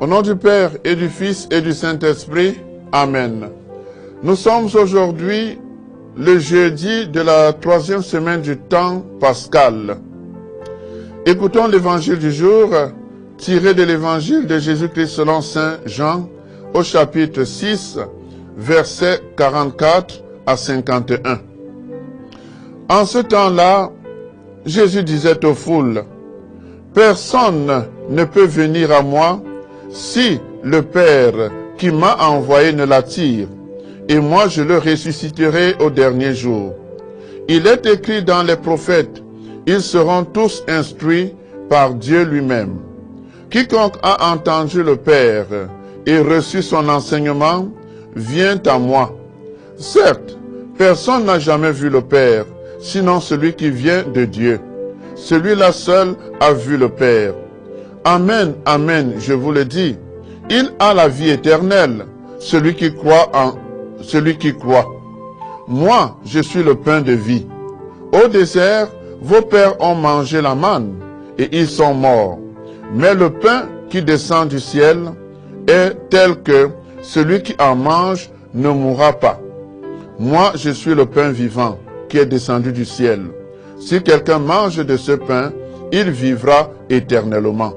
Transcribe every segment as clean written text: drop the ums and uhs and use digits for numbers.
Au nom du Père et du Fils et du Saint-Esprit, Amen. Nous sommes aujourd'hui le jeudi de la 3e semaine du temps pascal. Écoutons l'évangile du jour tiré de l'évangile de Jésus-Christ selon Saint Jean au chapitre 6, versets 44 à 51. En ce temps-là, Jésus disait aux foules, « Personne ne peut venir à moi si le Père qui m'a envoyé ne l'attire, et moi je le ressusciterai au dernier jour. Il est écrit dans les prophètes, ils seront tous instruits par Dieu lui-même. Quiconque a entendu le Père et reçu son enseignement, vient à moi. Certes, personne n'a jamais vu le Père, sinon celui qui vient de Dieu. Celui-là seul a vu le Père. Amen, amen, je vous le dis, il a la vie éternelle, celui qui croit en celui qui croit. Moi, je suis le pain de vie. Au désert, vos pères ont mangé la manne, et ils sont morts. Mais le pain qui descend du ciel est tel que celui qui en mange ne mourra pas. Moi, je suis le pain vivant qui est descendu du ciel. Si quelqu'un mange de ce pain, il vivra éternellement.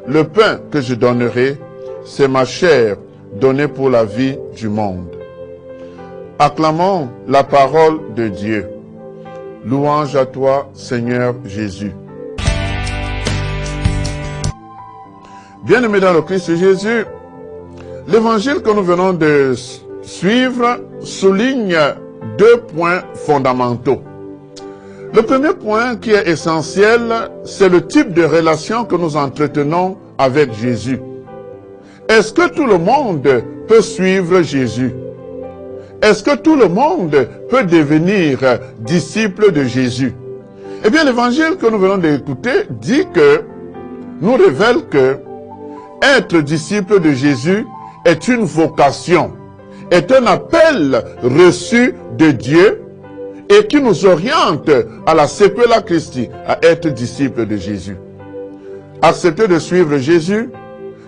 Le pain que je donnerai, c'est ma chair donnée pour la vie du monde. Acclamons la parole de Dieu. Louange à toi, Seigneur Jésus. Bien-aimés dans le Christ Jésus, l'évangile que nous venons de suivre souligne 2 points fondamentaux. Le premier point qui est essentiel, c'est le type de relation que nous entretenons avec Jésus. Est-ce que tout le monde peut suivre Jésus? Est-ce que tout le monde peut devenir disciple de Jésus? Eh bien, l'évangile que nous venons d'écouter nous révèle que être disciple de Jésus est une vocation, est un appel reçu de Dieu et qui nous oriente à la Sequela Christi, à être disciple de Jésus. Accepter de suivre Jésus,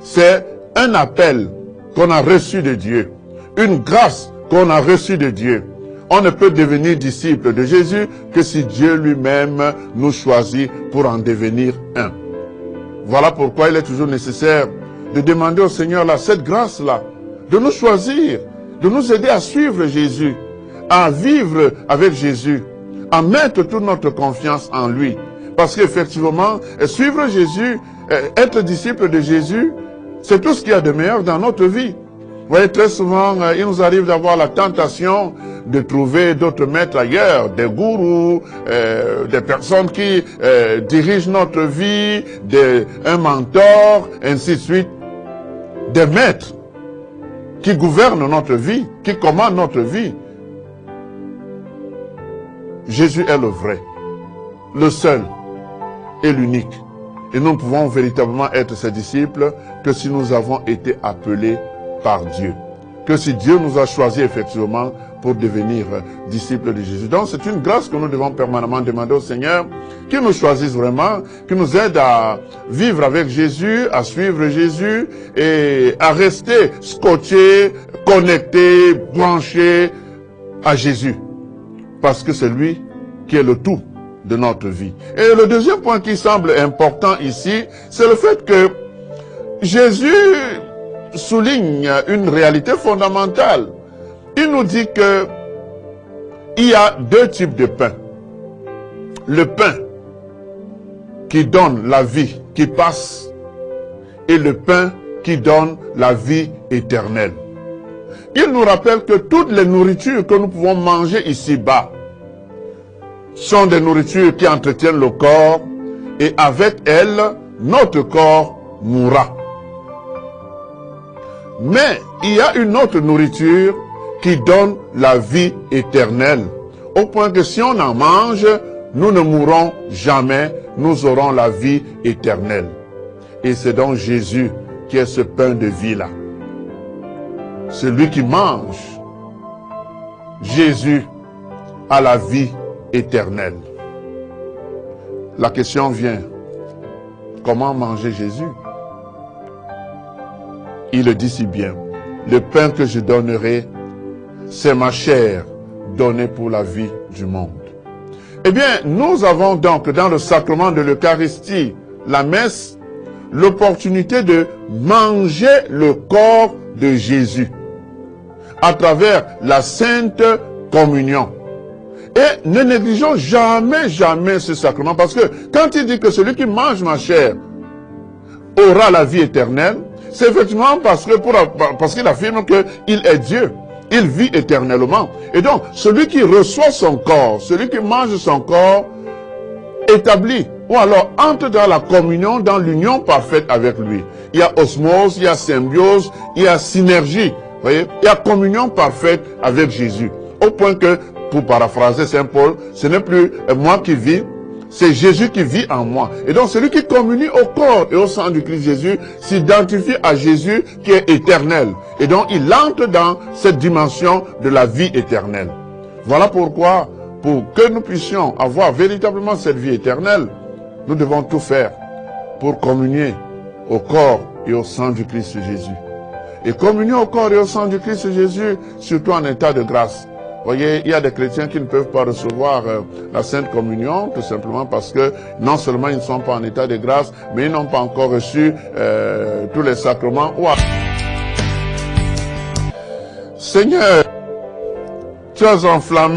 c'est un appel qu'on a reçu de Dieu, une grâce qu'on a reçue de Dieu. On ne peut devenir disciple de Jésus que si Dieu lui-même nous choisit pour en devenir un. Voilà pourquoi il est toujours nécessaire de demander au Seigneur cette grâce-là, de nous choisir, de nous aider à suivre Jésus, à vivre avec Jésus, à mettre toute notre confiance en lui. Parce qu'effectivement, suivre Jésus, être disciple de Jésus, c'est tout ce qu'il y a de meilleur dans notre vie. Vous voyez, très souvent, il nous arrive d'avoir la tentation de trouver d'autres maîtres ailleurs, des gourous, des personnes qui dirigent notre vie, un mentor, ainsi de suite. Des maîtres qui gouvernent notre vie, qui commandent notre vie. Jésus est le vrai, le seul et l'unique. Et nous ne pouvons véritablement être ses disciples que si nous avons été appelés par Dieu. Que si Dieu nous a choisis effectivement pour devenir disciples de Jésus. Donc c'est une grâce que nous devons permanemment demander au Seigneur, qui nous choisisse vraiment, qui nous aide à vivre avec Jésus, à suivre Jésus et à rester scotchés, connectés, branchés à Jésus. Parce que c'est lui qui est le tout de notre vie. Et le deuxième point qui semble important ici, c'est le fait que Jésus souligne une réalité fondamentale. Il nous dit que il y a 2 types de pain. Le pain qui donne la vie, qui passe, et le pain qui donne la vie éternelle. Il nous rappelle que toutes les nourritures que nous pouvons manger ici-bas sont des nourritures qui entretiennent le corps et avec elles, notre corps mourra. Mais il y a une autre nourriture qui donne la vie éternelle. Au point que si on en mange, nous ne mourrons jamais, nous aurons la vie éternelle. Et c'est donc Jésus qui est ce pain de vie-là. Celui qui mange, Jésus a la vie éternelle. La question vient, comment manger Jésus? Il le dit si bien. Le pain que je donnerai, c'est ma chair donnée pour la vie du monde. Eh bien, nous avons donc dans le sacrement de l'Eucharistie, la messe, l'opportunité de manger le corps de Jésus à travers la Sainte Communion. Et ne négligeons jamais, jamais ce sacrement, parce que quand il dit que celui qui mange ma chair aura la vie éternelle, c'est effectivement parce qu'il affirme qu'il est Dieu. Il vit éternellement. Et donc, celui qui reçoit son corps, celui qui mange son corps, établit, ou alors entre dans la communion, dans l'union parfaite avec lui. Il y a osmose, il y a symbiose, il y a synergie. Vous voyez, il y a communion parfaite avec Jésus. Au point que, pour paraphraser Saint Paul, ce n'est plus moi qui vis, c'est Jésus qui vit en moi. Et donc, celui qui communie au corps et au sang du Christ Jésus s'identifie à Jésus qui est éternel. Et donc, il entre dans cette dimension de la vie éternelle. Voilà pourquoi, pour que nous puissions avoir véritablement cette vie éternelle, nous devons tout faire pour communier au corps et au sang du Christ Jésus. Et communier au corps et au sang du Christ Jésus, surtout en état de grâce. Vous voyez, il y a des chrétiens qui ne peuvent pas recevoir la Sainte Communion, tout simplement parce que non seulement ils ne sont pas en état de grâce, mais ils n'ont pas encore reçu tous les sacrements. Seigneur, tu as enflammé